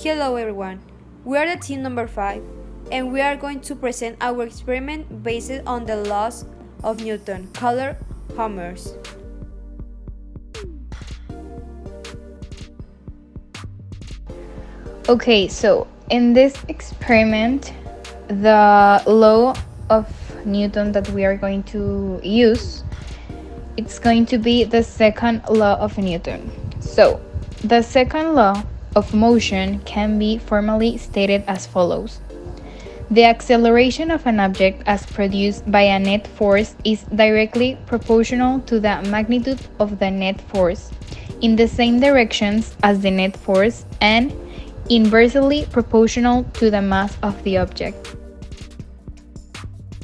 Hello everyone, we are the team number 5 and we are going to present our experiment based on the laws of Newton, called hammers. Okay, so in this experiment, the law of Newton that we are going to use, it's going to be the second law of Newton. So, the second law of motion can be formally stated as follows. The acceleration of an object as produced by a net force is directly proportional to the magnitude of the net force in the same directions as the net force and inversely proportional to the mass of the object.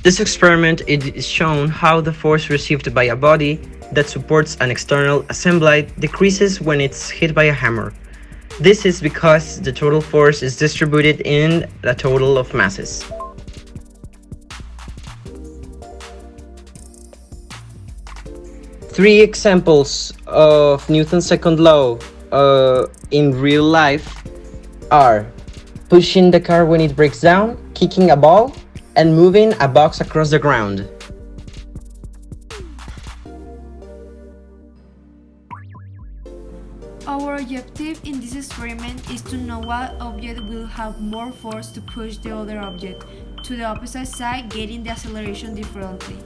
This experiment is shown how the force received by a body that supports an external assembly decreases when it's hit by a hammer. This is because the total force is distributed in the total of masses. Three examples of Newton's second law in real life are pushing the car when it breaks down, kicking a ball, and moving a box across the ground. Our objective in this experiment is to know what object will have more force to push the other object to the opposite side, getting the acceleration differently.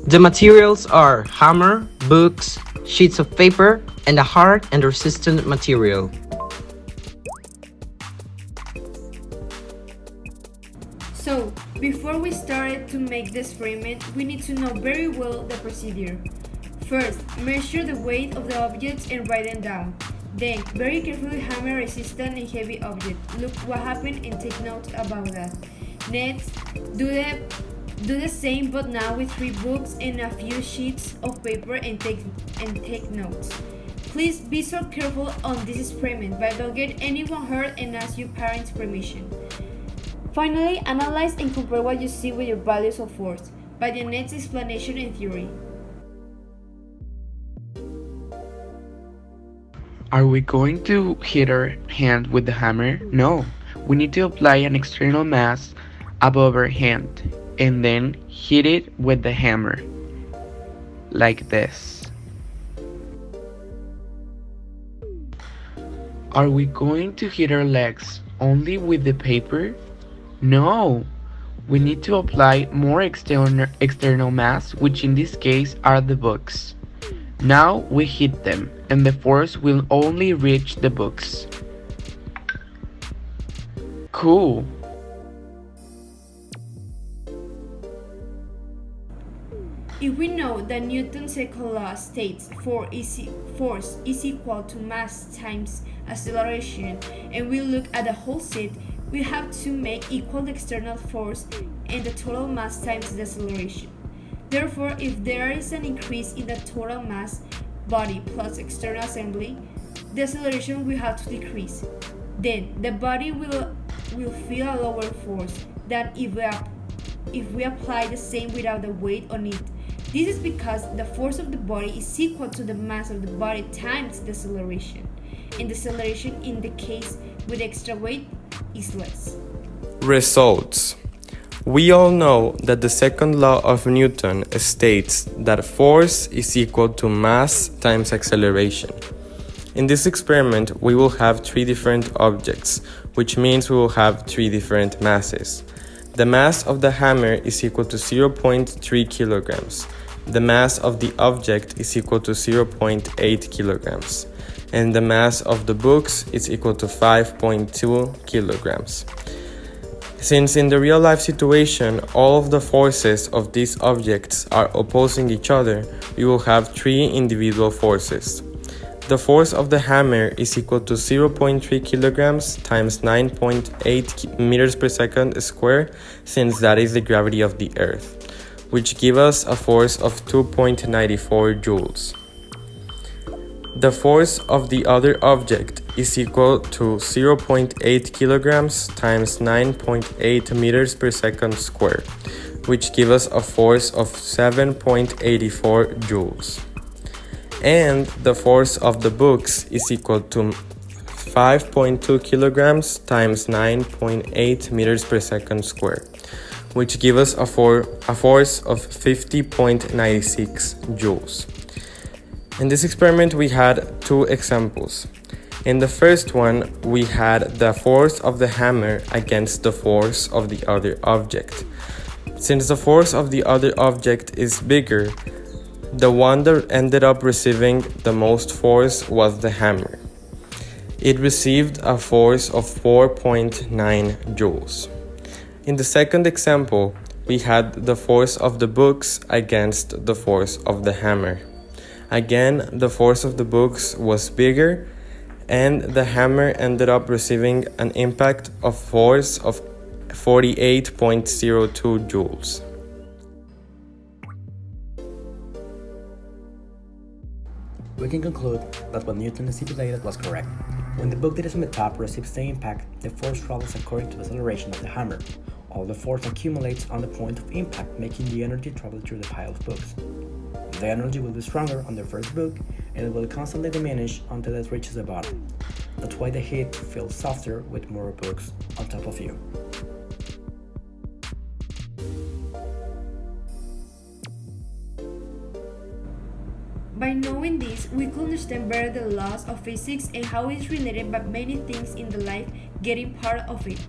The materials are hammer, books, sheets of paper, and a hard and resistant material. So, before we started to make the experiment, we need to know very well the procedure. First, measure the weight of the objects and write them down. Then, very carefully hammer resistant and heavy objects. Look what happened and take notes about that. Next, do the same but now with 3 books and a few sheets of paper and take notes. Please be so careful on this experiment, but don't get anyone hurt and ask your parents' permission. Finally, analyze and compare what you see with your values of force by the next explanation and theory. Are we going to hit our hand with the hammer? No, we need to apply an external mass above our hand and then hit it with the hammer, like this. Are we going to hit our legs only with the paper? No, we need to apply more external mass, which in this case are the books. Now we hit them, and the force will only reach the books. Cool. If we know that Newton's second law states force is equal to mass times acceleration, and we look at the whole set, we have to make equal the external force and the total mass times the acceleration. Therefore, if there is an increase in the total mass, body plus external assembly, the acceleration will have to decrease. Then, the body will feel a lower force than if we apply the same without the weight on it. This is because the force of the body is equal to the mass of the body times the acceleration, and the acceleration in the case with extra weight is less. Results. We all know that the second law of Newton states that force is equal to mass times acceleration. In this experiment, we will have 3 different objects, which means we will have 3 different masses. The mass of the hammer is equal to 0.3 kilograms. The mass of the object is equal to 0.8 kilograms. And the mass of the books is equal to 5.2 kilograms. Since in the real-life situation, all of the forces of these objects are opposing each other, we will have 3 individual forces. The force of the hammer is equal to 0.3 kilograms times 9.8 meters per second square, since that is the gravity of the Earth, which gives us a force of 2.94 joules. The force of the other object is equal to 0.8 kilograms times 9.8 meters per second square, which gives us a force of 7.84 joules. and the force of the books is equal to 5.2 kilograms times 9.8 meters per second squared, which gives us a force of 50.96 joules. In this experiment, we had two examples. In the first one, we had the force of the hammer against the force of the other object. Since the force of the other object is bigger, the one that ended up receiving the most force was the hammer. It received a force of 4.9 joules. In the second example, we had the force of the books against the force of the hammer. Again, the force of the books was bigger, and the hammer ended up receiving an impact of force of 48.02 joules. We can conclude that what Newton stipulated was correct. When the book that is on the top receives the impact, the force travels according to the acceleration of the hammer. All the force accumulates on the point of impact, making the energy travel through the pile of books. The energy will be stronger on the first book, and it will constantly diminish until it reaches the bottom. That's why the heat feels softer with more books on top of you. By knowing this, we could understand better the laws of physics and how it's related by many things in the life, getting part of it.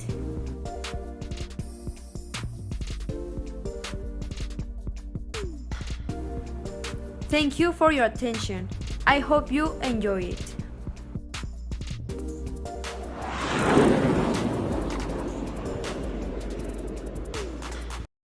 Thank you for your attention. I hope you enjoy it.